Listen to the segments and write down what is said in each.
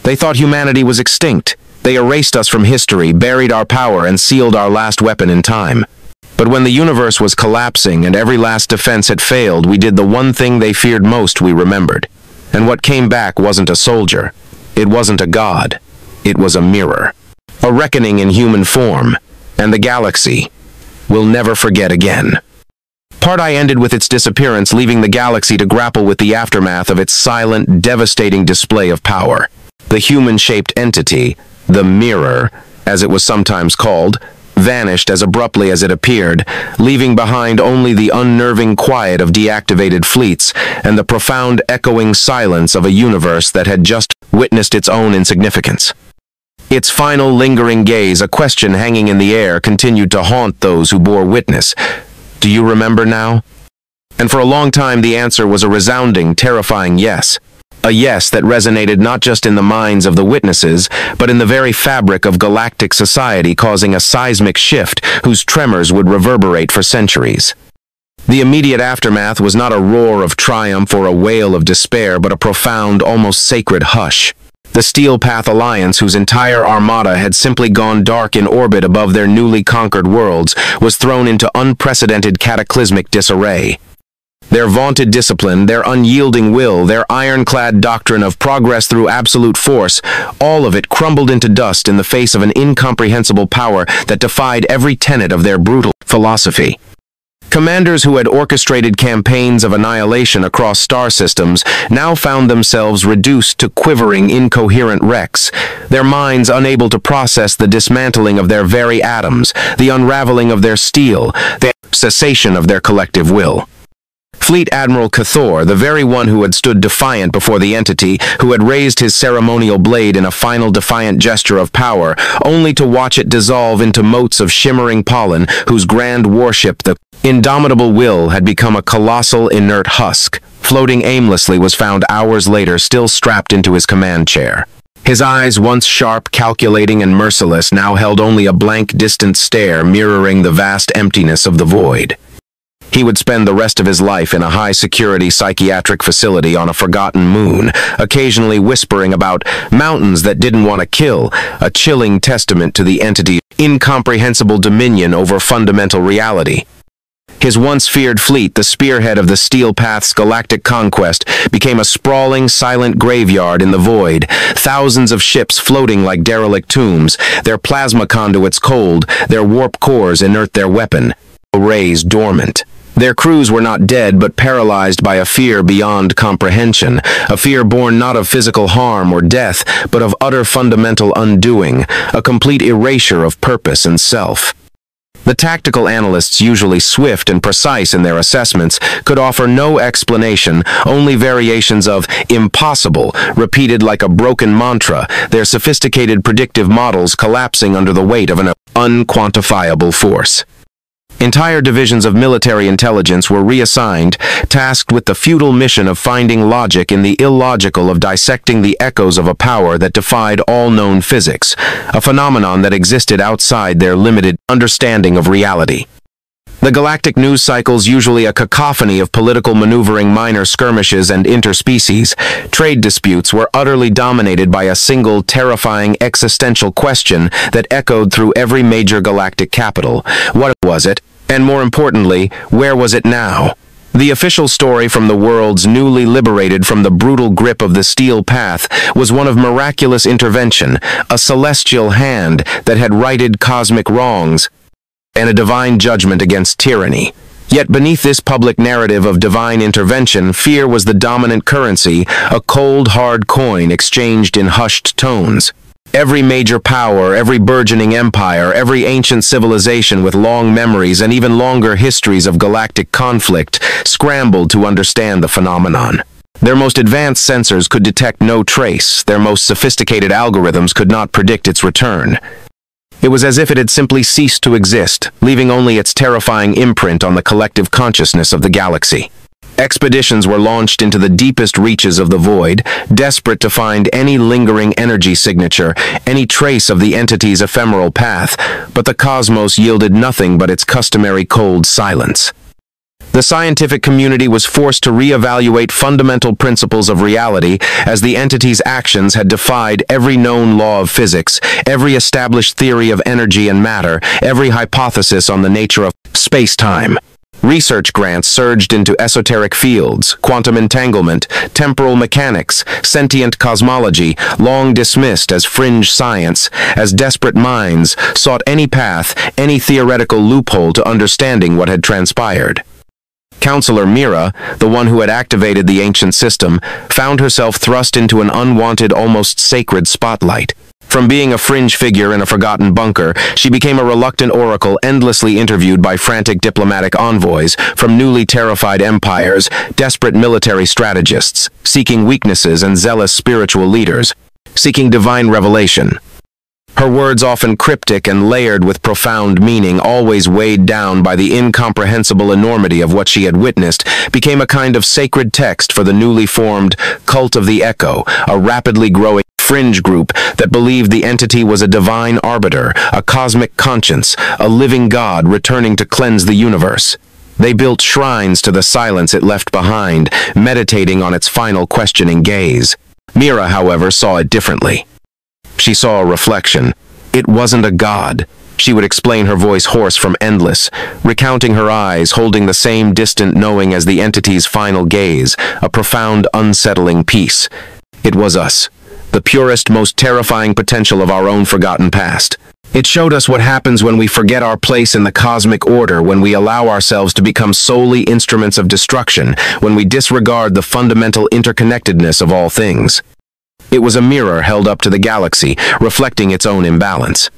They thought humanity was extinct. They erased us from history, buried our power, and sealed our last weapon in time. But when the universe was collapsing and every last defense had failed, we did the one thing they feared most we remembered. And what came back wasn't a soldier. It wasn't a god. It was a mirror. A reckoning in human form. And the galaxy will never forget again. Part I ended with its disappearance, leaving the galaxy to grapple with the aftermath of its silent, devastating display of power. The human-shaped entity, the mirror, as it was sometimes called, vanished as abruptly as it appeared, leaving behind only the unnerving quiet of deactivated fleets and the profound echoing silence of a universe that had just witnessed its own insignificance. Its final lingering gaze, a question hanging in the air, continued to haunt those who bore witness. Do you remember now? And for a long time the answer was a resounding, terrifying yes. A yes that resonated not just in the minds of the witnesses, but in the very fabric of galactic society, causing a seismic shift whose tremors would reverberate for centuries. The immediate aftermath was not a roar of triumph or a wail of despair, but a profound, almost sacred hush. The Steel Path Alliance, whose entire armada had simply gone dark in orbit above their newly conquered worlds, was thrown into unprecedented cataclysmic disarray. Their vaunted discipline, their unyielding will, their ironclad doctrine of progress through absolute force, all of it crumbled into dust in the face of an incomprehensible power that defied every tenet of their brutal philosophy. Commanders who had orchestrated campaigns of annihilation across star systems now found themselves reduced to quivering, incoherent wrecks, their minds unable to process the dismantling of their very atoms, the unraveling of their steel, the cessation of their collective will. Fleet Admiral Cathor, the very one who had stood defiant before the entity, who had raised his ceremonial blade in a final defiant gesture of power, only to watch it dissolve into motes of shimmering pollen, whose grand warship, the indomitable Will, had become a colossal, inert husk, floating aimlessly, was found hours later still strapped into his command chair. His eyes, once sharp, calculating, and merciless, now held only a blank, distant stare mirroring the vast emptiness of the void. He would spend the rest of his life in a high-security psychiatric facility on a forgotten moon, occasionally whispering about mountains that didn't want to kill, a chilling testament to the entity's incomprehensible dominion over fundamental reality. His once feared fleet, the spearhead of the Steel Path's galactic conquest, became a sprawling, silent graveyard in the void, thousands of ships floating like derelict tombs, their plasma conduits cold, their warp cores inert, their weapon rays dormant. Their crews were not dead, but paralyzed by a fear beyond comprehension, a fear born not of physical harm or death, but of utter fundamental undoing, a complete erasure of purpose and self. The tactical analysts, usually swift and precise in their assessments, could offer no explanation, only variations of impossible, repeated like a broken mantra, their sophisticated predictive models collapsing under the weight of an unquantifiable force. Entire divisions of military intelligence were reassigned, tasked with the futile mission of finding logic in the illogical, of dissecting the echoes of a power that defied all known physics, a phenomenon that existed outside their limited understanding of reality. The galactic news cycles, usually a cacophony of political maneuvering, minor skirmishes, and interspecies trade disputes, were utterly dominated by a single, terrifying, existential question that echoed through every major galactic capital. What was it? And more importantly, where was it now? The official story from the worlds newly liberated from the brutal grip of the Steel Path was one of miraculous intervention, a celestial hand that had righted cosmic wrongs, and a divine judgment against tyranny. Yet beneath this public narrative of divine intervention, fear was the dominant currency, a cold, hard coin exchanged in hushed tones. Every major power, every burgeoning empire, every ancient civilization with long memories and even longer histories of galactic conflict scrambled to understand the phenomenon. Their most advanced sensors could detect no trace, their most sophisticated algorithms could not predict its return. It was as if it had simply ceased to exist, leaving only its terrifying imprint on the collective consciousness of the galaxy. Expeditions were launched into the deepest reaches of the void, desperate to find any lingering energy signature, any trace of the entity's ephemeral path, but the cosmos yielded nothing but its customary cold silence. The scientific community was forced to reevaluate fundamental principles of reality as the entity's actions had defied every known law of physics, every established theory of energy and matter, every hypothesis on the nature of space-time. Research grants surged into esoteric fields, quantum entanglement, temporal mechanics, sentient cosmology, long dismissed as fringe science, as desperate minds sought any path, any theoretical loophole to understanding what had transpired. Counselor Mira, the one who had activated the ancient system, found herself thrust into an unwanted, almost sacred spotlight. From being a fringe figure in a forgotten bunker, she became a reluctant oracle endlessly interviewed by frantic diplomatic envoys from newly terrified empires, desperate military strategists, seeking weaknesses and zealous spiritual leaders, seeking divine revelation. Her words, often cryptic and layered with profound meaning, always weighed down by the incomprehensible enormity of what she had witnessed, became a kind of sacred text for the newly formed Cult of the Echo, a rapidly growing fringe group that believed the entity was a divine arbiter, a cosmic conscience, a living god returning to cleanse the universe. They built shrines to the silence it left behind, meditating on its final questioning gaze. Mira, however, saw it differently. She saw a reflection. It wasn't a god. She would explain, her voice hoarse from endless, recounting her eyes holding the same distant knowing as the entity's final gaze, a profound, unsettling peace. It was us, the purest, most terrifying potential of our own forgotten past. It showed us what happens when we forget our place in the cosmic order, when we allow ourselves to become solely instruments of destruction, when we disregard the fundamental interconnectedness of all things. It was a mirror held up to the galaxy, reflecting its own imbalance.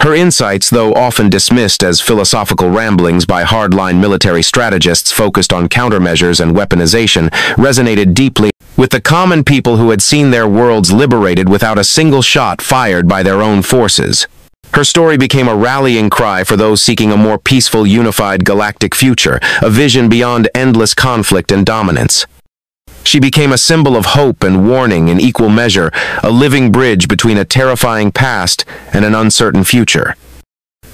Her insights, though often dismissed as philosophical ramblings by hardline military strategists focused on countermeasures and weaponization, resonated deeply with the common people who had seen their worlds liberated without a single shot fired by their own forces. Her story became a rallying cry for those seeking a more peaceful, unified galactic future, a vision beyond endless conflict and dominance. She became a symbol of hope and warning in equal measure, a living bridge between a terrifying past and an uncertain future.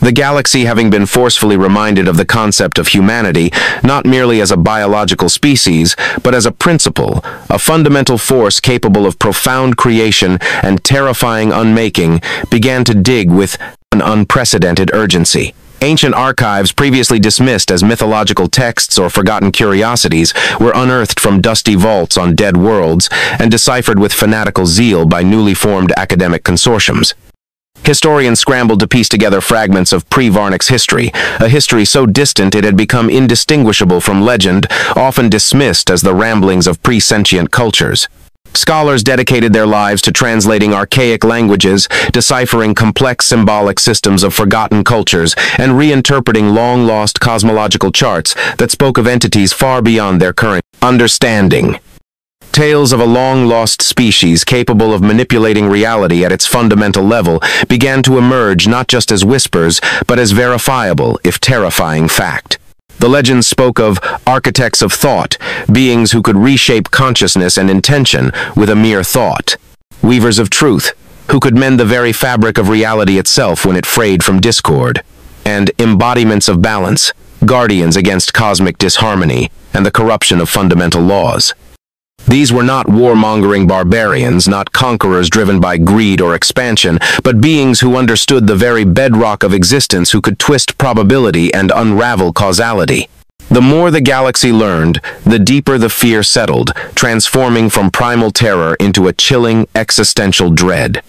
The galaxy, having been forcefully reminded of the concept of humanity, not merely as a biological species, but as a principle, a fundamental force capable of profound creation and terrifying unmaking, began to dig with an unprecedented urgency. Ancient archives, previously dismissed as mythological texts or forgotten curiosities, were unearthed from dusty vaults on dead worlds and deciphered with fanatical zeal by newly formed academic consortiums. Historians scrambled to piece together fragments of pre-Varnix history, a history so distant it had become indistinguishable from legend, often dismissed as the ramblings of pre-sentient cultures. Scholars dedicated their lives to translating archaic languages, deciphering complex symbolic systems of forgotten cultures, and reinterpreting long-lost cosmological charts that spoke of entities far beyond their current understanding. Tales of a long-lost species capable of manipulating reality at its fundamental level began to emerge not just as whispers, but as verifiable, if terrifying, fact. The legends spoke of architects of thought, beings who could reshape consciousness and intention with a mere thought. Weavers of truth, who could mend the very fabric of reality itself when it frayed from discord. And embodiments of balance, guardians against cosmic disharmony and the corruption of fundamental laws. These were not warmongering barbarians, not conquerors driven by greed or expansion, but beings who understood the very bedrock of existence, who could twist probability and unravel causality. The more the galaxy learned, the deeper the fear settled, transforming from primal terror into a chilling, existential dread.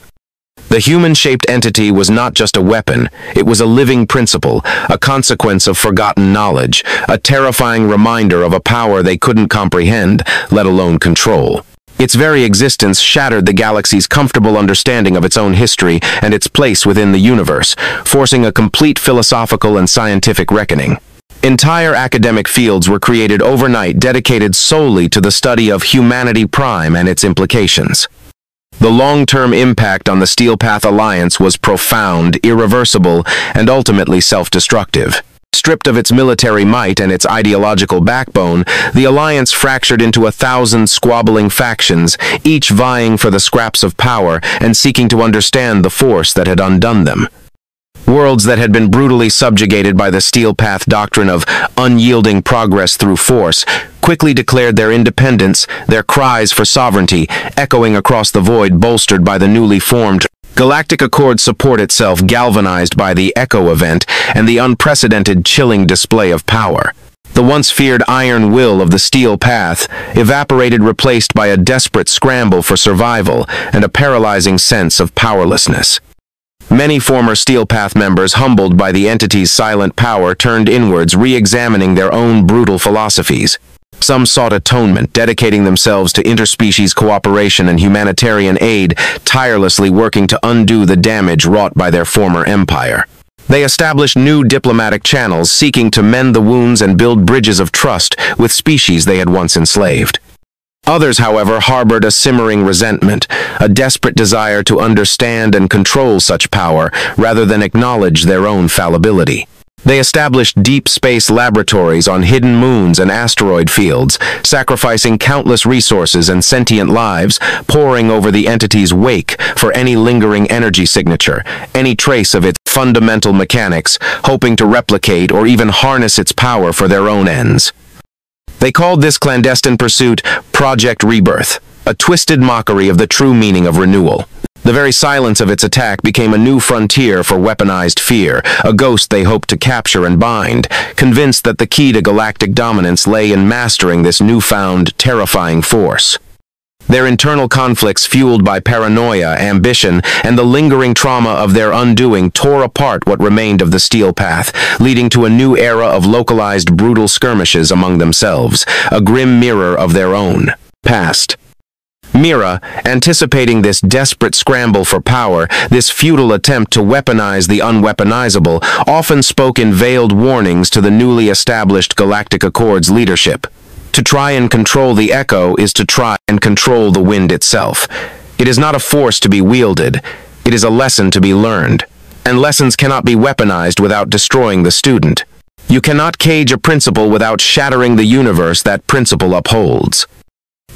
The human-shaped entity was not just a weapon, it was a living principle, a consequence of forgotten knowledge, a terrifying reminder of a power they couldn't comprehend, let alone control. Its very existence shattered the galaxy's comfortable understanding of its own history and its place within the universe, forcing a complete philosophical and scientific reckoning. Entire academic fields were created overnight dedicated solely to the study of humanity prime and its implications. The long-term impact on the Steel Path Alliance was profound, irreversible, and ultimately self-destructive. Stripped of its military might and its ideological backbone, the Alliance fractured into 1,000 squabbling factions, each vying for the scraps of power and seeking to understand the force that had undone them. Worlds that had been brutally subjugated by the steel path doctrine of unyielding progress through force quickly declared their independence, their cries for sovereignty echoing across the void, bolstered by the newly formed Galactic Accord's support itself, galvanized by the Echo event and the unprecedented chilling display of power. The once feared iron will of the steel path evaporated, replaced by a desperate scramble for survival and a paralyzing sense of powerlessness. Many former Steel Path members, humbled by the entity's silent power, turned inwards, re-examining their own brutal philosophies. Some sought atonement, dedicating themselves to interspecies cooperation and humanitarian aid, tirelessly working to undo the damage wrought by their former empire. They established new diplomatic channels, seeking to mend the wounds and build bridges of trust with species they had once enslaved. Others, however, harbored a simmering resentment, a desperate desire to understand and control such power rather than acknowledge their own fallibility. They established deep space laboratories on hidden moons and asteroid fields, sacrificing countless resources and sentient lives, poring over the entity's wake for any lingering energy signature, any trace of its fundamental mechanics, hoping to replicate or even harness its power for their own ends. They called this clandestine pursuit Project Rebirth, a twisted mockery of the true meaning of renewal. The very silence of its attack became a new frontier for weaponized fear, a ghost they hoped to capture and bind, convinced that the key to galactic dominance lay in mastering this newfound, terrifying force. Their internal conflicts, fueled by paranoia, ambition, and the lingering trauma of their undoing, tore apart what remained of the Steel Path, leading to a new era of localized, brutal skirmishes among themselves, a grim mirror of their own past. Mira, anticipating this desperate scramble for power, this futile attempt to weaponize the unweaponizable, often spoke in veiled warnings to the newly established Galactic Accord's leadership. To try and control the Echo is to try and control the wind itself. It is not a force to be wielded, it is a lesson to be learned. And lessons cannot be weaponized without destroying the student. You cannot cage a principle without shattering the universe that principle upholds.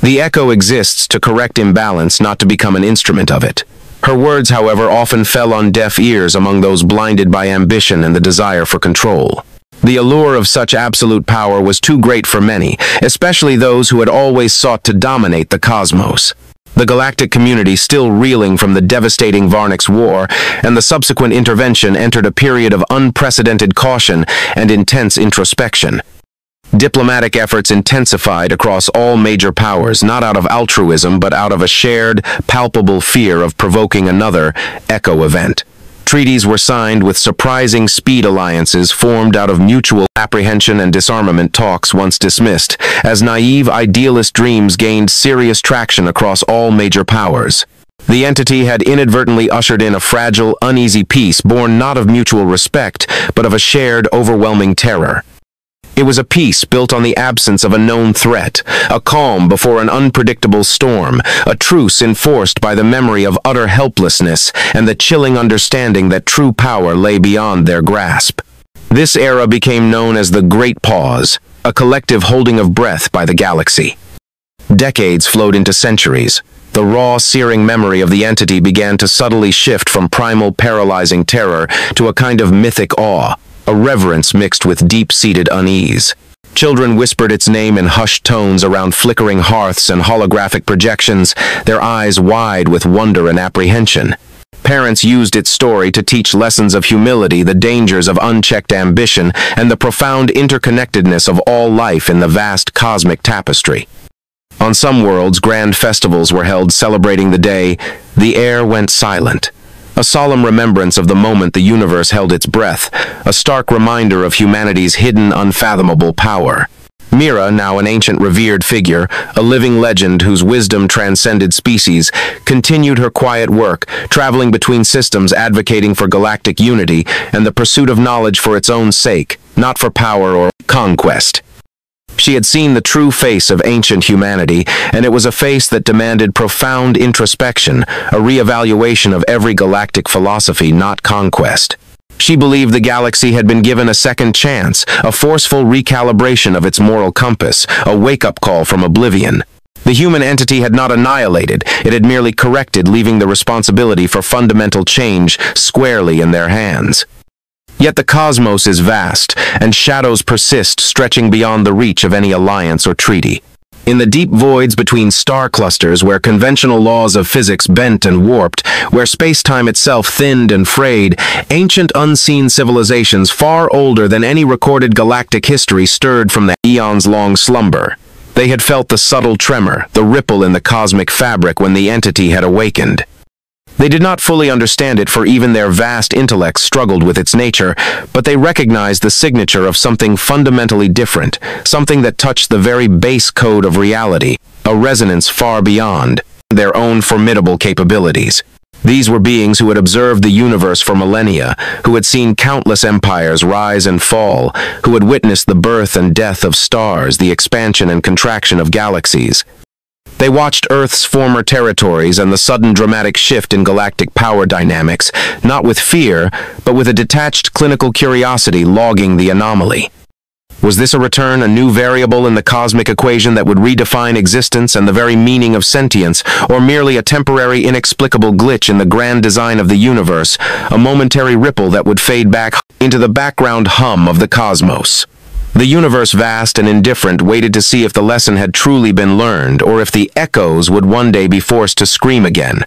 The Echo exists to correct imbalance, not to become an instrument of it. Her words, however, often fell on deaf ears among those blinded by ambition and the desire for control. The allure of such absolute power was too great for many, especially those who had always sought to dominate the cosmos. The galactic community, still reeling from the devastating Varnix War and the subsequent intervention, entered a period of unprecedented caution and intense introspection. Diplomatic efforts intensified across all major powers, not out of altruism but out of a shared, palpable fear of provoking another Echo event. Treaties were signed with surprising speed, alliances formed out of mutual apprehension, and disarmament talks, once dismissed as naive idealist dreams, gained serious traction across all major powers. The entity had inadvertently ushered in a fragile, uneasy peace born not of mutual respect, but of a shared, overwhelming terror. It was a peace built on the absence of a known threat, a calm before an unpredictable storm, a truce enforced by the memory of utter helplessness and the chilling understanding that true power lay beyond their grasp. This era became known as the Great Pause, a collective holding of breath by the galaxy. Decades flowed into centuries. The raw, searing memory of the entity began to subtly shift from primal, paralyzing terror to a kind of mythic awe, a reverence mixed with deep-seated unease. Children whispered its name in hushed tones around flickering hearths and holographic projections, their eyes wide with wonder and apprehension. Parents used its story to teach lessons of humility, the dangers of unchecked ambition, and the profound interconnectedness of all life in the vast cosmic tapestry. On some worlds, grand festivals were held celebrating the day. The air went silent. A solemn remembrance of the moment the universe held its breath, a stark reminder of humanity's hidden, unfathomable power. Mira, now an ancient revered figure, a living legend whose wisdom transcended species, continued her quiet work, traveling between systems, advocating for galactic unity and the pursuit of knowledge for its own sake, not for power or conquest. She had seen the true face of ancient humanity, and it was a face that demanded profound introspection, a reevaluation of every galactic philosophy, not conquest. She believed the galaxy had been given a second chance, a forceful recalibration of its moral compass, a wake-up call from oblivion. The human entity had not annihilated, it had merely corrected, leaving the responsibility for fundamental change squarely in their hands. Yet the cosmos is vast, and shadows persist, stretching beyond the reach of any alliance or treaty. In the deep voids between star clusters, where conventional laws of physics bent and warped, where space-time itself thinned and frayed, ancient unseen civilizations far older than any recorded galactic history stirred from the eons-long slumber. They had felt the subtle tremor, the ripple in the cosmic fabric when the entity had awakened. They did not fully understand it, for even their vast intellects struggled with its nature, but they recognized the signature of something fundamentally different, something that touched the very base code of reality, a resonance far beyond their own formidable capabilities. These were beings who had observed the universe for millennia, who had seen countless empires rise and fall, who had witnessed the birth and death of stars, the expansion and contraction of galaxies. They watched Earth's former territories and the sudden dramatic shift in galactic power dynamics, not with fear, but with a detached clinical curiosity logging the anomaly. Was this a return, a new variable in the cosmic equation that would redefine existence and the very meaning of sentience, or merely a temporary, inexplicable glitch in the grand design of the universe, a momentary ripple that would fade back into the background hum of the cosmos? The universe, vast and indifferent, waited to see if the lesson had truly been learned, or if the echoes would one day be forced to scream again.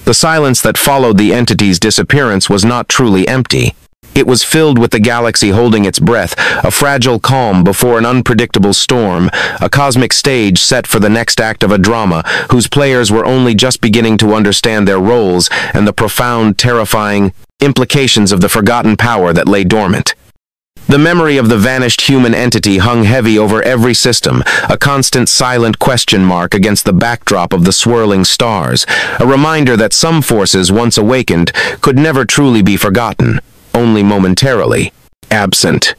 The silence that followed the entity's disappearance was not truly empty. It was filled with the galaxy holding its breath, a fragile calm before an unpredictable storm, a cosmic stage set for the next act of a drama whose players were only just beginning to understand their roles and the profound, terrifying implications of the forgotten power that lay dormant. The memory of the vanished human entity hung heavy over every system, a constant silent question mark against the backdrop of the swirling stars, a reminder that some forces, once awakened, could never truly be forgotten, only momentarily absent.